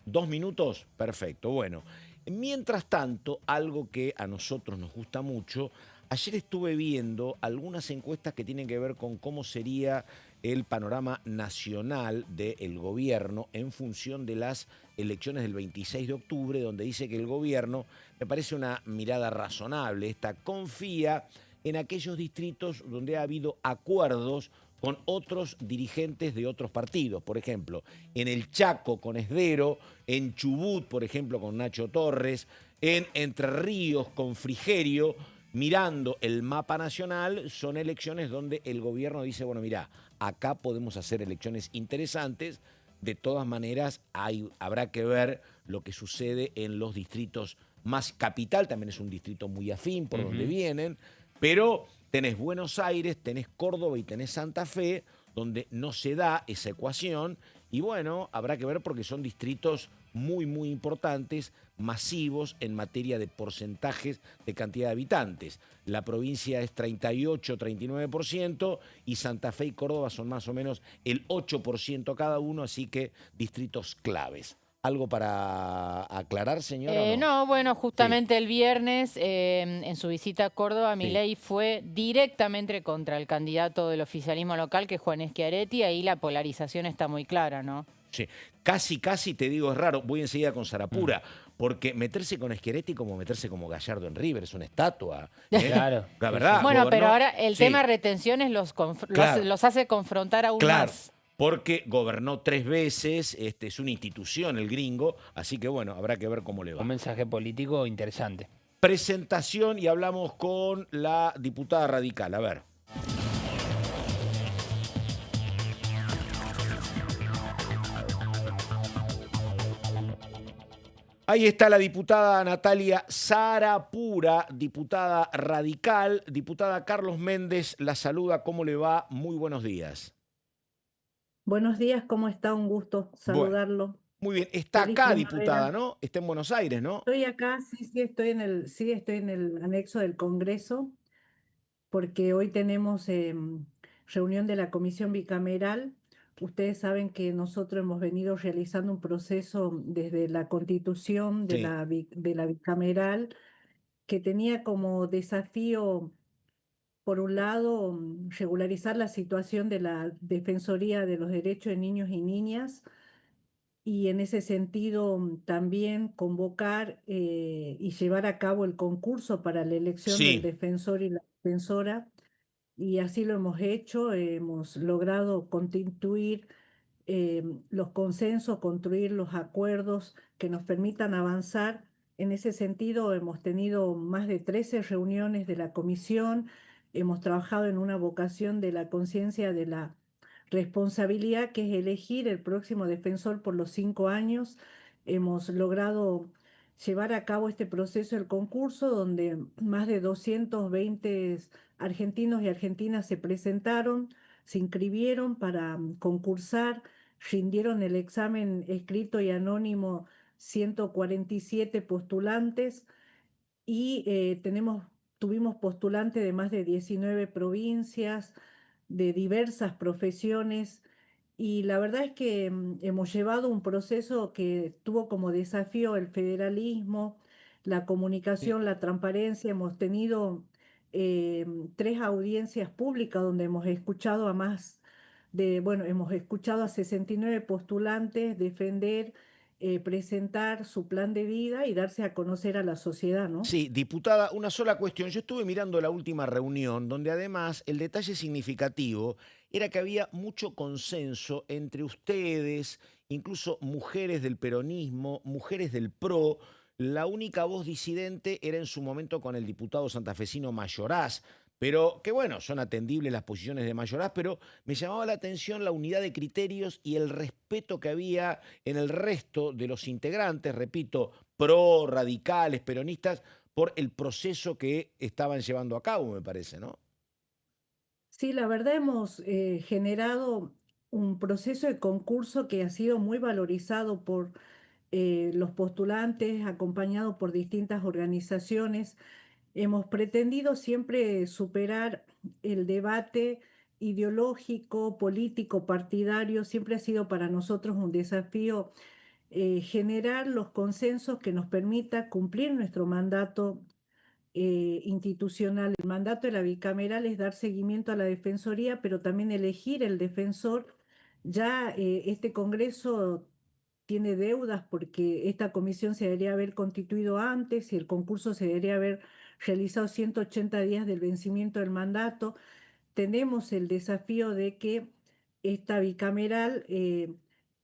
2 minutos, perfecto. Bueno, mientras tanto, algo que a nosotros nos gusta mucho. Ayer estuve viendo algunas encuestas que tienen que ver con cómo sería el panorama nacional del gobierno en función de las elecciones del 26 de octubre, donde dice que el gobierno, me parece una mirada razonable, confía en aquellos distritos donde ha habido acuerdos con otros dirigentes de otros partidos. Por ejemplo, en el Chaco con Esdero, en Chubut, por ejemplo, con Nacho Torres, en Entre Ríos con Frigerio. Mirando el mapa nacional, son elecciones donde el gobierno dice, bueno, mira, acá podemos hacer elecciones interesantes. De todas maneras, habrá que ver lo que sucede en los distritos más capital, también es un distrito muy afín por donde vienen, pero tenés Buenos Aires, tenés Córdoba y tenés Santa Fe, donde no se da esa ecuación. Y bueno, habrá que ver porque son distritos muy, muy importantes, masivos en materia de porcentajes de cantidad de habitantes. La provincia es 38, 39% y Santa Fe y Córdoba son más o menos el 8% cada uno, así que distritos claves. ¿Algo para aclarar, señora?
No, bueno, justamente el viernes, en su visita a Córdoba, Milei fue directamente contra el candidato del oficialismo local, que es Juan Schiaretti. Ahí la polarización está muy clara, ¿no?
Sí. Casi te digo es raro. Voy enseguida con Sarapura, porque meterse con Schiaretti como meterse como Gallardo en River, es una estatua.
Claro,
La
sí,
verdad,
sí.
Bueno, pero
gobernó.
ahora el
Sí,
tema retenciones
claro,
los hace confrontar aún
claro.
más.
Porque gobernó 3 veces, es una institución el gringo, así que bueno, habrá que ver cómo le
Un
va.
mensaje político interesante.
Presentación y hablamos con la diputada radical. A ver. Ahí está la diputada Natalia Sarapura, diputada radical. Diputada Carlos Méndez la saluda. ¿Cómo le va? Muy buenos días.
Buenos días, ¿cómo está? Un gusto
Bueno,
saludarlo.
muy bien. Está
Feliz
acá, diputada,
primavera.
¿no? Está en Buenos Aires, ¿no?
Estoy acá, sí, estoy en el anexo del Congreso, porque hoy tenemos reunión de la Comisión Bicameral. Ustedes saben que nosotros hemos venido realizando un proceso desde la constitución de
Sí,
de la bicameral, que tenía como desafío, por un lado, regularizar la situación de la Defensoría de los Derechos de Niños y Niñas, y en ese sentido también convocar y llevar a cabo el concurso para la elección del
sí,
defensor y la defensora, y así lo hemos hecho. Hemos logrado constituir los consensos, construir los acuerdos que nos permitan avanzar. En ese sentido, hemos tenido más de 13 reuniones de la comisión, hemos trabajado en una vocación de la conciencia de la responsabilidad, que es elegir el próximo defensor por los 5 años. Hemos logrado llevar a cabo este proceso del concurso, donde más de 220 argentinos y argentinas se presentaron, se inscribieron para concursar, rindieron el examen escrito y anónimo 147 postulantes, y tuvimos postulantes de más de 19 provincias, de diversas profesiones, y la verdad es que hemos llevado un proceso que tuvo como desafío el federalismo, la
sí.
comunicación, la transparencia. Hemos tenido 3 audiencias públicas donde hemos escuchado a hemos escuchado a 69 postulantes defender, presentar su plan de vida y darse a conocer a la sociedad, ¿no?
Sí, diputada, una sola cuestión. Yo estuve mirando la última reunión, donde además el detalle significativo era que había mucho consenso entre ustedes, incluso mujeres del peronismo, mujeres del PRO. La única voz disidente era en su momento con el diputado santafesino Mayoraz, pero que bueno, son atendibles las posiciones de Mayoraz, pero me llamaba la atención la unidad de criterios y el respeto que había en el resto de los integrantes, repito, pro, radicales, peronistas, por el proceso que estaban llevando a cabo, me parece, ¿no?
Sí, la verdad hemos generado un proceso de concurso que ha sido muy valorizado por los postulantes, acompañado por distintas organizaciones. Hemos pretendido siempre superar el debate ideológico, político, partidario. Siempre ha sido para nosotros un desafío generar los consensos que nos permita cumplir nuestro mandato institucional. El mandato de la bicameral es dar seguimiento a la Defensoría, pero también elegir el defensor. Ya este Congreso tiene deudas, porque esta comisión se debería haber constituido antes y el concurso se debería haber realizado 180 días del vencimiento del mandato. Tenemos el desafío de que esta bicameral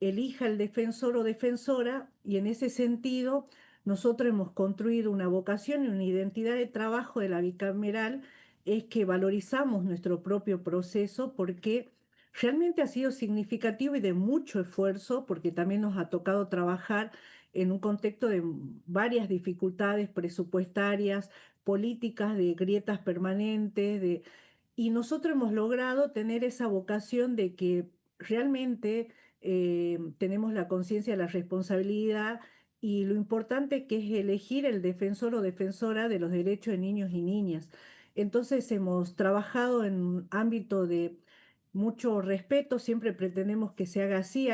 elija el defensor o defensora, y en ese sentido nosotros hemos construido una vocación y una identidad de trabajo de la bicameral, es que valorizamos nuestro propio proceso, porque realmente ha sido significativo y de mucho esfuerzo, porque también nos ha tocado trabajar en un contexto de varias dificultades presupuestarias, políticas, de grietas permanentes, y nosotros hemos logrado tener esa vocación de que realmente tenemos la conciencia de la responsabilidad y lo importante que es elegir el defensor o defensora de los derechos de niños y niñas. Entonces hemos trabajado en un ámbito de mucho respeto, siempre pretendemos que se haga así.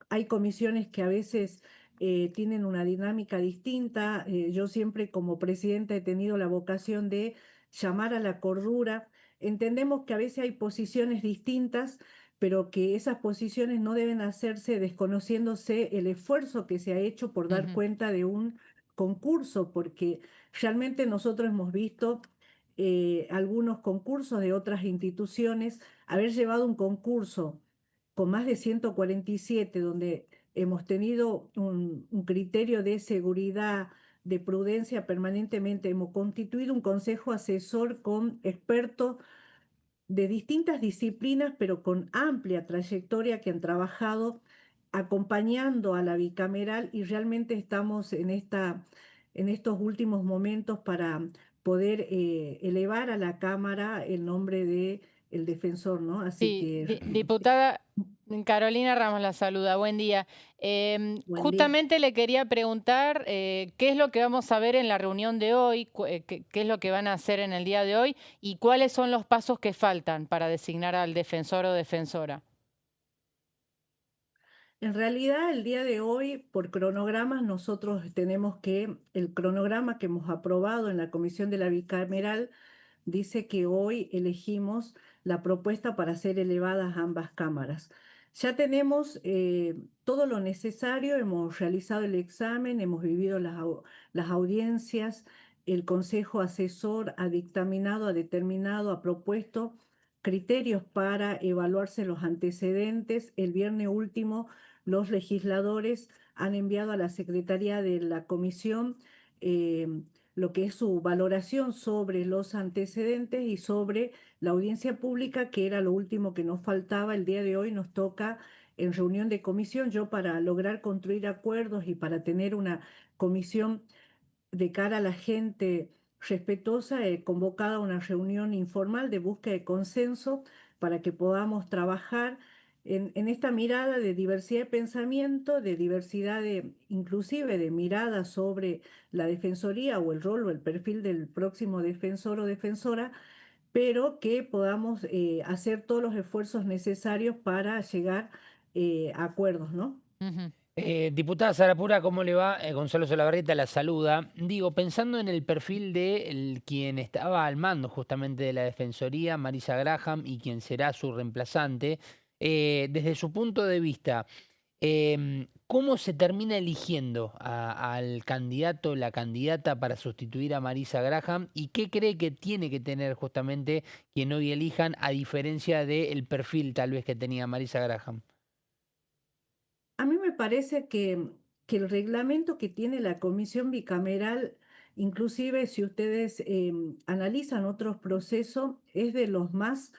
Hay comisiones que a veces tienen una dinámica distinta. Yo siempre como presidenta he tenido la vocación de llamar a la cordura. Entendemos que a veces hay posiciones distintas, pero que esas posiciones no deben hacerse desconociéndose el esfuerzo que se ha hecho por dar cuenta de un concurso, porque realmente nosotros hemos visto algunos concursos de otras instituciones, haber llevado un concurso con más de 147, donde hemos tenido un criterio de seguridad, de prudencia permanentemente, hemos constituido un consejo asesor con expertos de distintas disciplinas, pero con amplia trayectoria que han trabajado acompañando a la bicameral y realmente estamos en estos últimos momentos para poder elevar a la Cámara el nombre de el defensor, ¿no? Así
Sí,
que
diputada Carolina Ramos la saluda, buen día.
buen día.
Justamente le quería preguntar qué es lo que vamos a ver en la reunión de hoy, qué es lo que van a hacer en el día de hoy y cuáles son los pasos que faltan para designar al defensor o defensora.
En realidad, el día de hoy, por cronogramas, nosotros tenemos el cronograma que hemos aprobado en la Comisión de la Bicameral dice que hoy elegimos la propuesta para ser elevadas a ambas cámaras. Ya tenemos todo lo necesario, hemos realizado el examen, hemos vivido las audiencias, el Consejo Asesor ha dictaminado, ha determinado, ha propuesto criterios para evaluarse los antecedentes. El viernes último, los legisladores han enviado a la Secretaría de la Comisión lo que es su valoración sobre los antecedentes y sobre la audiencia pública, que era lo último que nos faltaba. El día de hoy nos toca en reunión de comisión, yo para lograr construir acuerdos y para tener una comisión de cara a la gente respetuosa, he convocado a una reunión informal de búsqueda de consenso para que podamos trabajar en esta mirada de diversidad de pensamiento, de diversidad inclusive de mirada sobre la defensoría o el rol o el perfil del próximo defensor o defensora, pero que podamos hacer todos los esfuerzos necesarios para llegar a acuerdos, ¿no?
Diputada Sarapura, ¿cómo le va? Gonzalo Solabarrieta la saluda. Digo, pensando en el perfil de quien estaba al mando justamente de la Defensoría, Marisa Graham, y quien será su reemplazante, desde su punto de vista, ¿cómo se termina eligiendo al candidato, la candidata para sustituir a Marisa Graham? ¿Y qué cree que tiene que tener justamente quien hoy elijan, a diferencia del perfil tal vez que tenía Marisa Graham?
A mí me parece que el reglamento que tiene la comisión bicameral, inclusive si ustedes analizan otros procesos, es de los más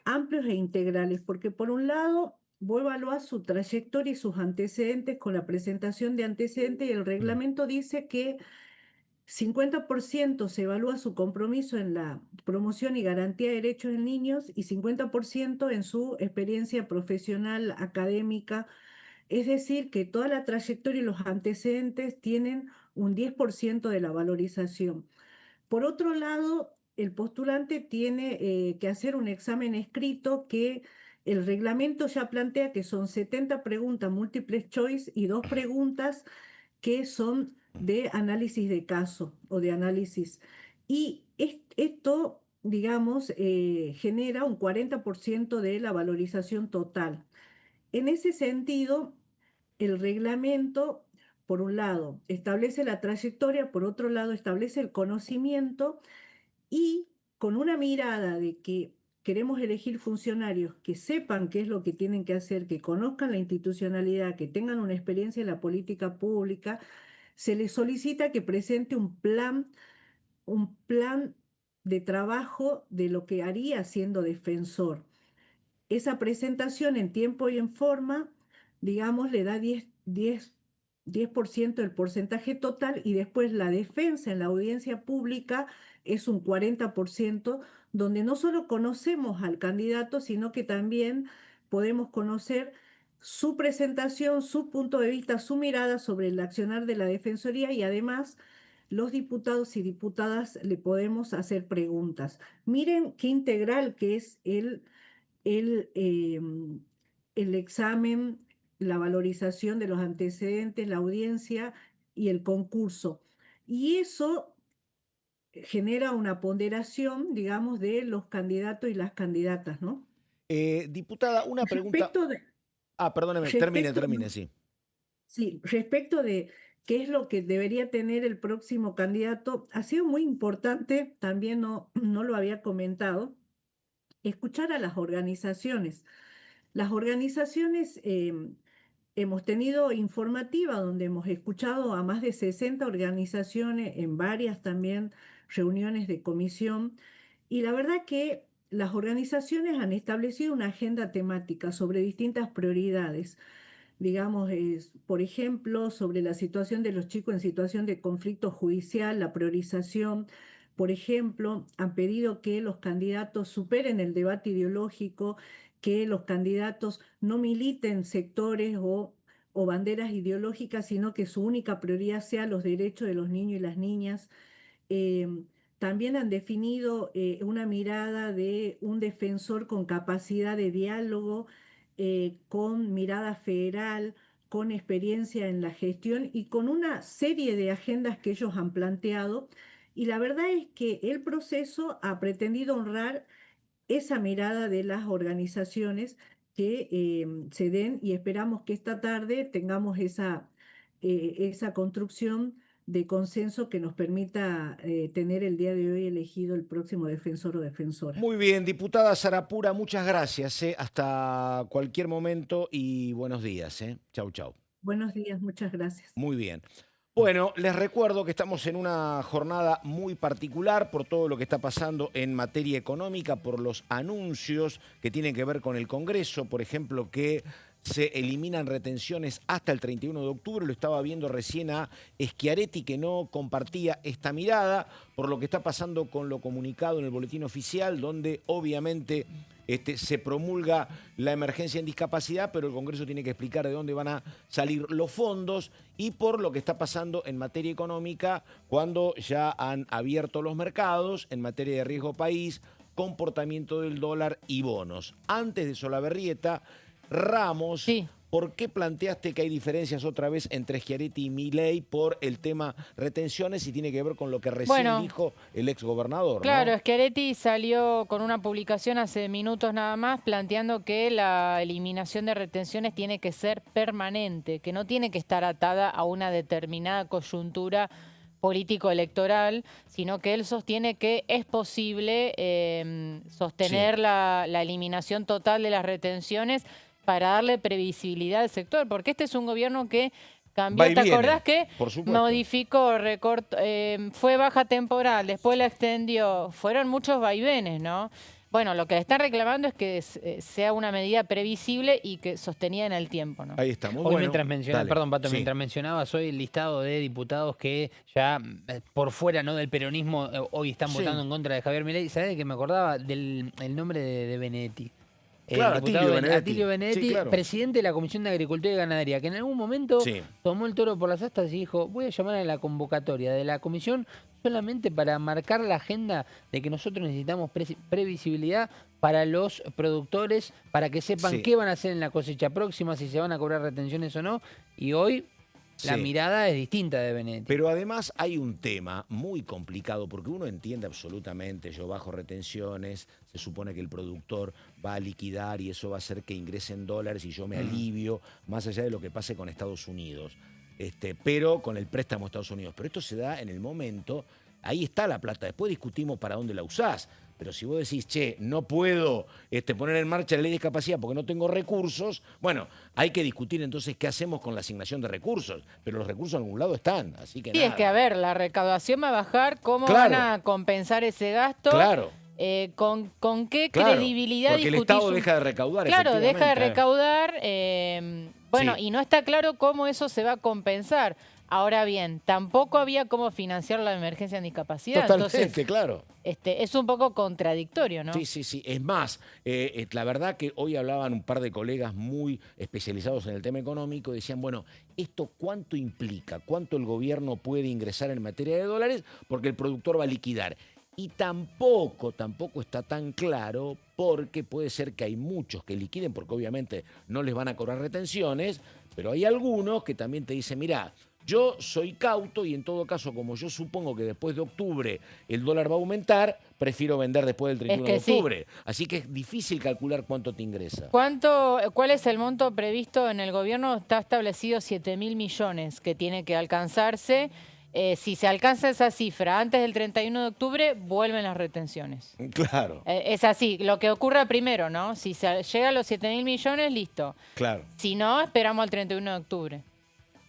amplios e integrales, porque por un lado, vos evaluás su trayectoria y sus antecedentes con la presentación de antecedentes y el reglamento dice que 50% se evalúa su compromiso en la promoción y garantía de derechos de niños y 50% en su experiencia profesional, académica. Es decir, que toda la trayectoria y los antecedentes tienen un 10% de la valorización. Por otro lado, el postulante tiene que hacer un examen escrito que el reglamento ya plantea que son 70 preguntas múltiples choice y 2 preguntas que son de análisis de caso o de análisis. Y esto, digamos, genera un 40% de la valorización total. En ese sentido, el reglamento, por un lado, establece la trayectoria, por otro lado, establece el conocimiento y con una mirada de que queremos elegir funcionarios que sepan qué es lo que tienen que hacer, que conozcan la institucionalidad, que tengan una experiencia en la política pública, se les solicita que presente un plan de trabajo de lo que haría siendo defensor. Esa presentación en tiempo y en forma, digamos, le da 10% del porcentaje total y después la defensa en la audiencia pública es un 40%, donde no solo conocemos al candidato, sino que también podemos conocer su presentación, su punto de vista, su mirada sobre el accionar de la Defensoría y además los diputados y diputadas le podemos hacer preguntas. Miren qué integral que es el examen, la valorización de los antecedentes, la audiencia y el concurso. Y eso genera una ponderación, digamos, de los candidatos y las candidatas, ¿no?
Diputada, una pregunta.
Respecto de,
Perdóneme,
respecto,
termine, sí.
sí, respecto de qué es lo que debería tener el próximo candidato, ha sido muy importante, también no lo había comentado, escuchar a las organizaciones. Las organizaciones, hemos tenido informativa donde hemos escuchado a más de 60 organizaciones en varias también reuniones de comisión, y la verdad que las organizaciones han establecido una agenda temática sobre distintas prioridades. Digamos, por ejemplo, sobre la situación de los chicos en situación de conflicto judicial, la priorización. Por ejemplo, han pedido que los candidatos superen el debate ideológico, que los candidatos no militen sectores o banderas ideológicas, sino que su única prioridad sea los derechos de los niños y las niñas. Eh, También han definido una mirada de un defensor con capacidad de diálogo, con mirada federal, con experiencia en la gestión y con una serie de agendas que ellos han planteado. Y la verdad es que el proceso ha pretendido honrar esa mirada de las organizaciones que se den, y esperamos que esta tarde tengamos esa construcción de consenso que nos permita tener el día de hoy elegido el próximo defensor o defensora.
Muy bien, diputada Sarapura, muchas gracias. Hasta cualquier momento y buenos días. Chau, chau.
Buenos días, muchas gracias.
Muy bien. Bueno, les recuerdo que estamos en una jornada muy particular por todo lo que está pasando en materia económica, por los anuncios que tienen que ver con el Congreso, por ejemplo, que se eliminan retenciones hasta el 31 de octubre. Lo estaba viendo recién a Schiaretti, que no compartía esta mirada, por lo que está pasando con lo comunicado en el boletín oficial, donde obviamente se promulga la emergencia en discapacidad, pero el Congreso tiene que explicar de dónde van a salir los fondos, y por lo que está pasando en materia económica, cuando ya han abierto los mercados en materia de riesgo país, comportamiento del dólar y bonos. Antes de Solabarrieta, Ramos,
Sí.
¿por qué planteaste que hay diferencias otra vez entre Schiaretti y Milei por el tema retenciones, y tiene que ver con lo que recién dijo el exgobernador?
Claro,
¿no?
Schiaretti salió con una publicación hace minutos nada más planteando que la eliminación de retenciones tiene que ser permanente, que no tiene que estar atada a una determinada coyuntura político-electoral, sino que él sostiene que es posible sostener la eliminación total de las retenciones para darle previsibilidad al sector, porque este es un gobierno que cambió.
Va y
¿Te
viene,
acordás que
por supuesto.
modificó, recortó, fue baja temporal, después la extendió? Fueron muchos vaivenes, ¿no? Bueno, lo que le están reclamando es que sea una medida previsible y que sostenida en el tiempo, ¿no?
Ahí estamos.
Hoy
Bueno,
mientras mencionaba,
dale.
perdón, Pato,
Sí.
mientras mencionabas hoy el listado de diputados que ya por fuera, ¿no?, del peronismo hoy están
Sí.
votando en contra de Javier Milei, ¿sabés que me acordaba del el nombre de Benedetti?
Claro,
El diputado
Atilio Benedetti.
Atilio Benedetti,
Sí, claro.
presidente de la Comisión de Agricultura y Ganadería, que en algún momento
Sí.
tomó el toro por las astas y dijo: voy a llamar a la convocatoria de la comisión solamente para marcar la agenda de que nosotros necesitamos previsibilidad para los productores, para que sepan
Sí.
qué van a hacer en la cosecha próxima, si se van a cobrar retenciones o no. Y hoy la
Sí.
mirada es distinta de Benedetti.
Pero además hay un tema muy complicado, porque uno entiende absolutamente, yo bajo retenciones, se supone que el productor va a liquidar y eso va a hacer que ingresen dólares y yo me alivio, más allá de lo que pase con Estados Unidos, pero con el préstamo a Estados Unidos. Pero esto se da en el momento, ahí está la plata, después discutimos para dónde la usás. Pero si vos decís, che, no puedo poner en marcha la ley de discapacidad porque no tengo recursos, bueno, hay que discutir entonces qué hacemos con la asignación de recursos. Pero los recursos en algún lado están, así que
Sí,
nada.
es que, a ver, la recaudación va a bajar, ¿cómo
Claro.
van a compensar ese gasto?
Claro.
¿Con qué
Claro,
credibilidad
porque el
discutís
Estado
un-
deja de recaudar,
Claro, deja de
efectivamente.
recaudar, bueno,
Sí.
y no está claro cómo eso se va a compensar. Ahora bien, tampoco había cómo financiar la emergencia en discapacidad.
Totalmente,
Entonces,
claro.
es un poco contradictorio, ¿no?
Sí, sí, sí. Es más, la verdad que hoy hablaban un par de colegas muy especializados en el tema económico y decían, bueno, ¿esto cuánto implica? ¿Cuánto el gobierno puede ingresar en materia de dólares? Porque el productor va a liquidar. Y tampoco está tan claro, porque puede ser que hay muchos que liquiden porque obviamente no les van a cobrar retenciones, pero hay algunos que también te dicen, mirá, Yo soy cauto y en todo caso, como yo supongo que después de octubre el dólar va a aumentar, prefiero vender después del 31 de octubre. Así que es difícil calcular cuánto te ingresa.
¿Cuál es el monto previsto en el gobierno? Está establecido 7.000 millones que tiene que alcanzarse. Si se alcanza esa cifra antes del 31 de octubre, vuelven las retenciones.
Claro.
Es así, lo que ocurra primero, ¿no? Si se llega a los 7.000 millones, listo.
Claro.
Si no, esperamos al 31 de octubre.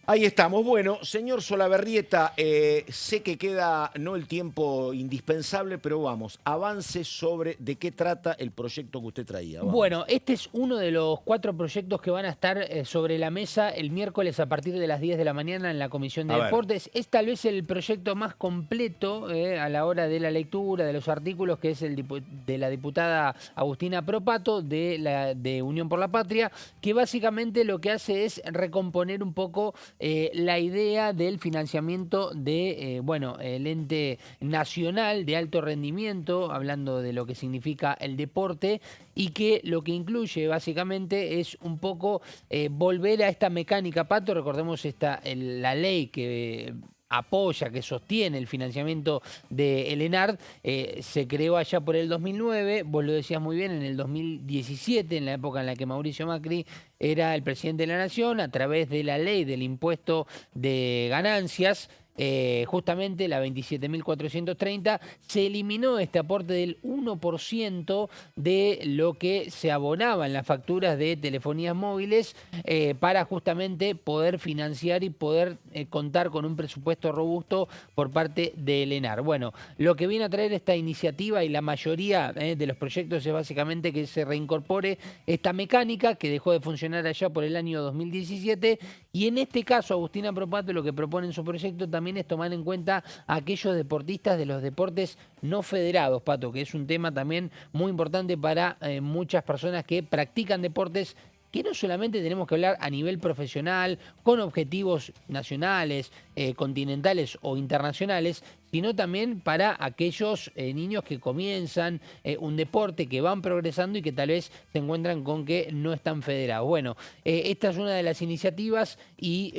Ahí estamos. Bueno, señor Solabarrieta, sé que queda no el tiempo indispensable, pero vamos, avance sobre de qué trata el proyecto que usted traía. Vamos.
Bueno, este es uno de los 4 proyectos que van a estar sobre la mesa el miércoles a partir de las 10 de la mañana en la Comisión de Deportes. Es tal vez el proyecto más completo a la hora de la lectura de los artículos, que es el de la diputada Agustina Propato de Unión por la Patria, que básicamente lo que hace es recomponer un poco la idea del financiamiento de, el ente nacional de alto rendimiento, hablando de lo que significa el deporte, y que lo que incluye básicamente es un poco volver a esta mecánica, Pato. Recordemos la ley que apoya, que sostiene el financiamiento del ENARD, se creó allá por el 2009, vos lo decías muy bien, en el 2017, en la época en la que Mauricio Macri era el presidente de la Nación, a través de la ley del impuesto de ganancias, justamente la 27.430, se eliminó este aporte del 1% de lo que se abonaba en las facturas de telefonías móviles para justamente poder financiar y poder contar con un presupuesto robusto por parte del ENAR. Bueno, lo que viene a traer esta iniciativa y la mayoría de los proyectos es básicamente que se reincorpore esta mecánica que dejó de funcionar allá por el año 2017, y en este caso Agustina Propato lo que propone en su proyecto también es tomar en cuenta a aquellos deportistas de los deportes no federados, Pato, que es un tema también muy importante para muchas personas que practican deportes, que no solamente tenemos que hablar a nivel profesional, con objetivos nacionales, continentales o internacionales, sino también para aquellos niños que comienzan un deporte, que van progresando y que tal vez se encuentran con que no están federados. Bueno, esta es una de las iniciativas y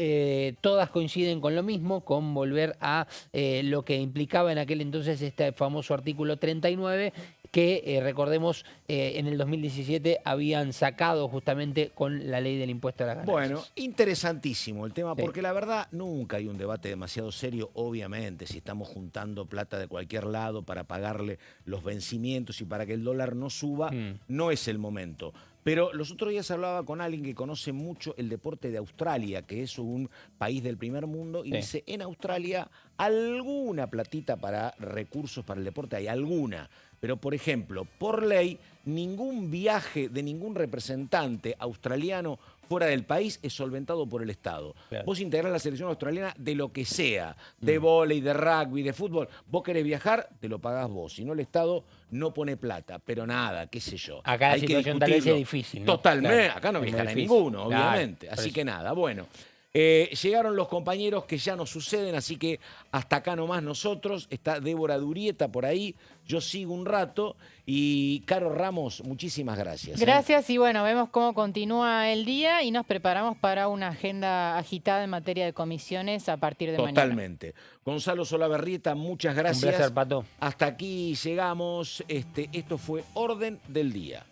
todas coinciden con lo mismo, con volver a lo que implicaba en aquel entonces este famoso artículo 39, que recordemos en el 2017 habían sacado justamente con la ley del impuesto a las ganancias.
Bueno, interesantísimo el tema, porque la verdad nunca hay un debate demasiado serio, obviamente, si estamos juntando plata de cualquier lado para pagarle los vencimientos y para que el dólar no suba, no es el momento. Pero los otros días hablaba con alguien que conoce mucho el deporte de Australia, que es un país del primer mundo, y dice, en Australia alguna platita para recursos para el deporte hay, alguna. Pero, por ejemplo, por ley, ningún viaje de ningún representante australiano fuera del país es solventado por el Estado. Claro. Vos integrás la selección australiana de lo que sea, de vóley, de rugby, de fútbol. Vos querés viajar, te lo pagás vos. Si no, el Estado no pone plata. Pero nada, qué sé yo.
Acá la situación tal vez es difícil, ¿no?
Totalmente.
Claro,
acá no viajará ninguno, obviamente. Así que nada, bueno. Llegaron los compañeros que ya nos suceden, así que hasta acá nomás nosotros. Está Débora Durieta por ahí, yo sigo un rato. Y Caro Ramos, muchísimas gracias.
Gracias y bueno, vemos cómo continúa el día y nos preparamos para una agenda agitada en materia de comisiones a partir de mañana.
Totalmente. Gonzalo Solabarrieta, muchas gracias.
Un placer, Pato.
Hasta aquí llegamos. Esto fue Orden del Día.